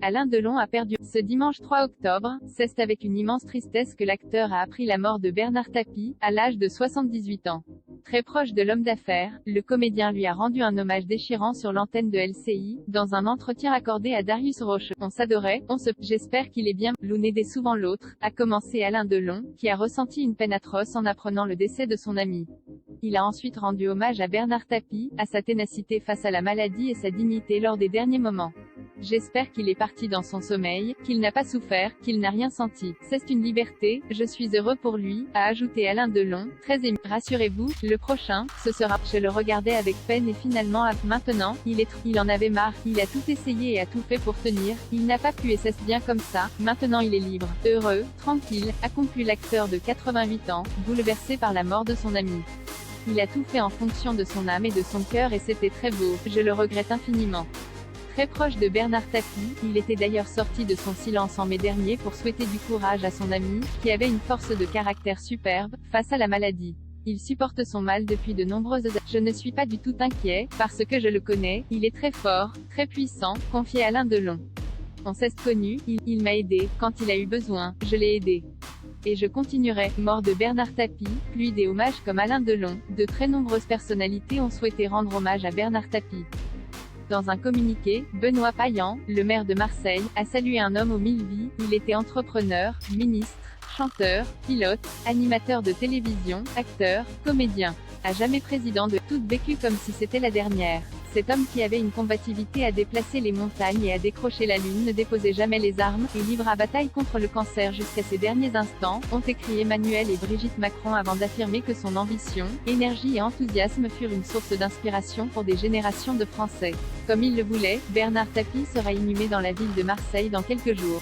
Alain Delon a perdu. Ce dimanche 3 octobre, c'est avec une immense tristesse que l'acteur a appris la mort de Bernard Tapie, à l'âge de 78 ans. Très proche de l'homme d'affaires, le comédien lui a rendu un hommage déchirant sur l'antenne de LCI, dans un entretien accordé à Darius Roche. On s'adorait, j'espère qu'il est bien, l'un aidait souvent l'autre, a commencé Alain Delon, qui a ressenti une peine atroce en apprenant le décès de son ami. Il a ensuite rendu hommage à Bernard Tapie, à sa ténacité face à la maladie et sa dignité lors des derniers moments. J'espère qu'il est parti dans son sommeil, qu'il n'a pas souffert, qu'il n'a rien senti. C'est une liberté, je suis heureux pour lui, a ajouté Alain Delon, très ému. Rassurez-vous, le prochain, ce sera. Je le regardais avec peine et finalement, maintenant, il en avait marre, il a tout essayé et a tout fait pour tenir, il n'a pas pu et c'est bien comme ça, maintenant il est libre, heureux, tranquille, a conclu l'acteur de 88 ans, bouleversé par la mort de son ami. Il a tout fait en fonction de son âme et de son cœur et c'était très beau, je le regrette infiniment. Très proche de Bernard Tapie, il était d'ailleurs sorti de son silence en mai dernier pour souhaiter du courage à son ami, qui avait une force de caractère superbe, face à la maladie. Il supporte son mal depuis de nombreuses années. Je ne suis pas du tout inquiet, parce que je le connais, il est très fort, très puissant, confiait Alain Delon. On s'est connu, il m'a aidé, quand il a eu besoin, je l'ai aidé. Et je continuerai. Mort de Bernard Tapie, plus des hommages comme Alain Delon, de très nombreuses personnalités ont souhaité rendre hommage à Bernard Tapie. Dans un communiqué, Benoît Payan, le maire de Marseille, a salué un homme aux 1000 vies. Il était entrepreneur, ministre, chanteur, pilote, animateur de télévision, acteur, comédien. À jamais président de toute vécu comme si c'était la dernière. Cet homme qui avait une combativité à déplacer les montagnes et à décrocher la lune ne déposait jamais les armes, et livra bataille contre le cancer jusqu'à ses derniers instants, ont écrit Emmanuel et Brigitte Macron avant d'affirmer que son ambition, énergie et enthousiasme furent une source d'inspiration pour des générations de Français. Comme il le voulait, Bernard Tapie sera inhumé dans la ville de Marseille dans quelques jours.